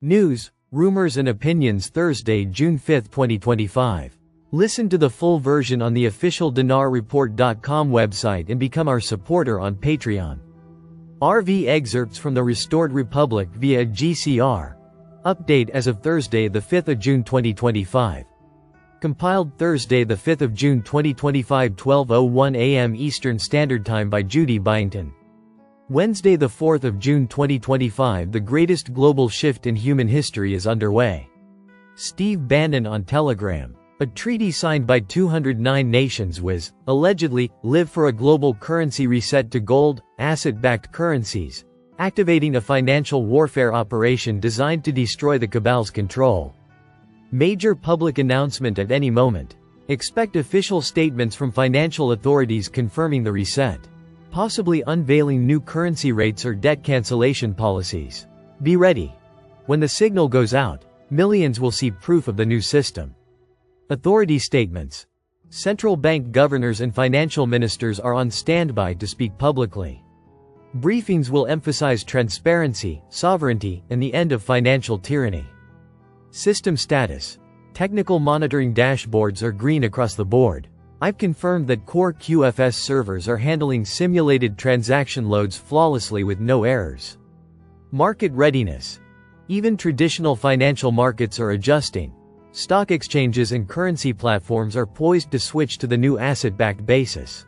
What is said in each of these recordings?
News, rumors and opinions Thursday, June 5, 2025. Listen to the full version on the official dinarreport.com website and become our supporter on Patreon. RV excerpts from the Restored Republic via GCR. Update as of Thursday, the 5th of June 2025. Compiled Thursday, the 5th of June 2025, 12:01 a.m. Eastern Standard Time by Judy Byington. Wednesday, the 4th of June 2025. The greatest global shift in human history is underway. Steve Bannon on Telegram. A treaty signed by 209 nations was, allegedly, live for a global currency reset to gold, asset-backed currencies, activating a financial warfare operation designed to destroy the cabal's control. Major public announcement at any moment. Expect official statements from financial authorities confirming the reset, possibly unveiling new currency rates or debt cancellation policies. Be ready. When the signal goes out, millions will see proof of the new system. Authority statements. Central bank governors and financial ministers are on standby to speak publicly. Briefings will emphasize transparency, sovereignty, and the end of financial tyranny. System status. Technical monitoring dashboards are green across the board. I've confirmed that core QFS servers are handling simulated transaction loads flawlessly with no errors. Market readiness. Even traditional financial markets are adjusting. Stock exchanges and currency platforms are poised to switch to the new asset-backed basis.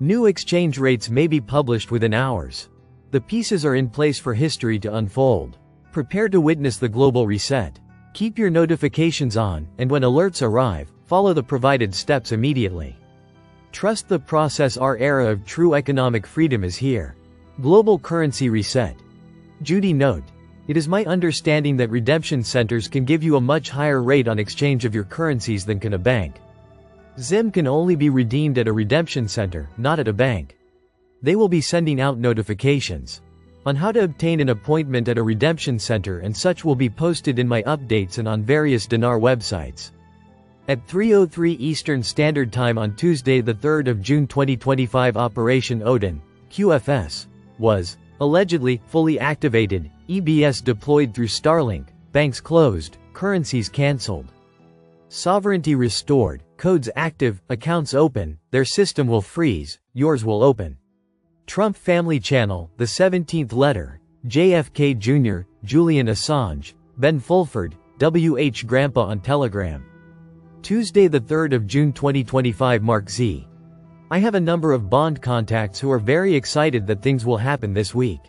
New exchange rates may be published within hours. The pieces are in place for history to unfold. Prepare to witness the global reset. Keep your notifications on, and when alerts arrive, follow the provided steps immediately. Trust the process. Our era of true economic freedom is here. Global currency reset. Judy note. It is my understanding that redemption centers can give you a much higher rate on exchange of your currencies than can a bank. ZIM can only be redeemed at a redemption center, not at a bank. They will be sending out notifications on how to obtain an appointment at a redemption center, and such will be posted in my updates and on various dinar websites. At 3:03 Eastern Standard Time on Tuesday, the 3rd of June 2025, Operation Odin, QFS, was, allegedly, fully activated, EBS deployed through Starlink, banks closed, currencies cancelled. Sovereignty restored, codes active, accounts open, their system will freeze, yours will open. Trump Family Channel, the 17th letter, JFK Jr., Julian Assange, Ben Fulford, WH Grandpa on Telegram. Tuesday, the 3rd of June 2025, Mark Z. I have a number of Bond contacts who are very excited that things will happen this week.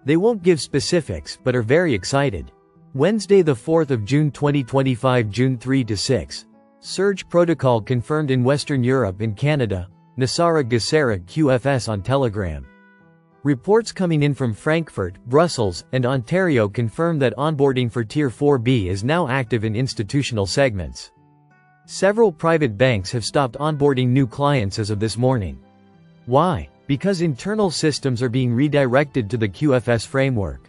They won't give specifics, but are very excited. Wednesday, the 4th of June 2025, June 3 to 6. Surge protocol confirmed in Western Europe and Canada. Nasara Gesera QFS on Telegram. Reports coming in from Frankfurt, Brussels, and Ontario confirm that onboarding for Tier 4B is now active in institutional segments. Several private banks have stopped onboarding new clients as of this morning. Why? Because internal systems are being redirected to the QFS framework.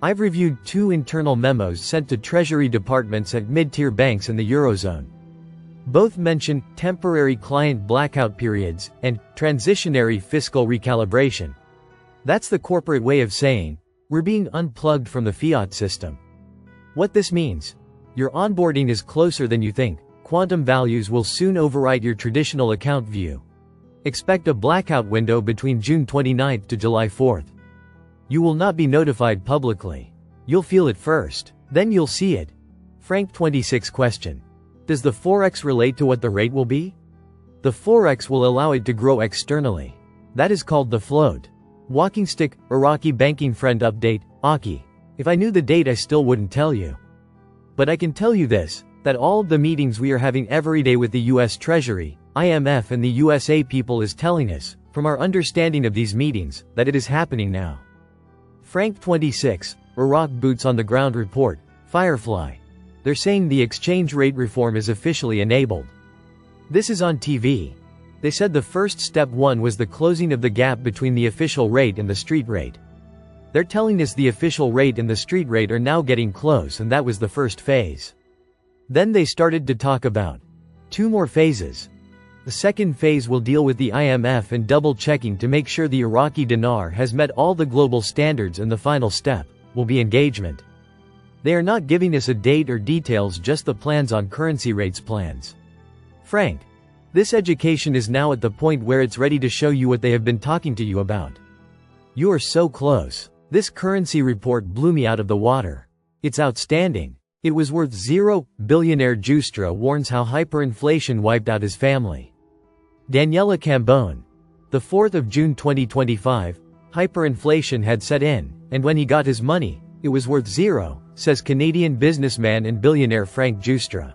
I've reviewed 2 internal memos sent to Treasury departments at mid-tier banks in the Eurozone. Both mention temporary client blackout periods and transitionary fiscal recalibration. That's the corporate way of saying, we're being unplugged from the fiat system. What this means? Your onboarding is closer than you think. Quantum values will soon overwrite your traditional account view. Expect a blackout window between June 29 to July 4. You will not be notified publicly. You'll feel it first, then you'll see it. Frank 26 question. Does the Forex relate to what the rate will be? The Forex will allow it to grow externally. That is called the float. Walking stick, Iraqi banking friend update, Aki. If I knew the date I still wouldn't tell you. But I can tell you this, that all of the meetings we are having every day with the US Treasury, IMF and the USA people is telling us, from our understanding of these meetings, that it is happening now. Frank 26, Iraq boots on the ground report, Firefly. They're saying the exchange rate reform is officially enabled. This is on TV. They said the first step 1 was the closing of the gap between the official rate and the street rate. They're telling us the official rate and the street rate are now getting close, and that was the first phase. Then they started to talk about 2 more phases. The second phase will deal with the IMF and double-checking to make sure the Iraqi dinar has met all the global standards, and the final step will be engagement. They are not giving us a date or details, just the plans on currency rates plans. Frank. This education is now at the point where it's ready to show you what they have been talking to you about. You are so close. This currency report blew me out of the water. It's outstanding. It was worth zero. Billionaire Justra warns how hyperinflation wiped out his family. Daniela Cambone. The 4th of June 2025, hyperinflation had set in, and when he got his money, it was worth zero, says Canadian businessman and billionaire Frank Justra.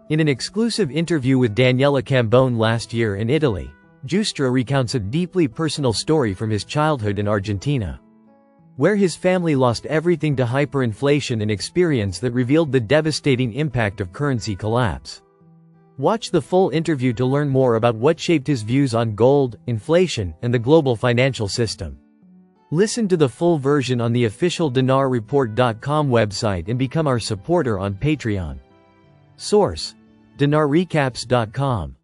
In an exclusive interview with Daniela Cambone last year in Italy, Justra recounts a deeply personal story from his childhood in Argentina, where his family lost everything to hyperinflation, an experience that revealed the devastating impact of currency collapse. Watch the full interview to learn more about what shaped his views on gold, inflation, and the global financial system. Listen to the full version on the official dinarreport.com website and become our supporter on Patreon. Source: dinarrecaps.com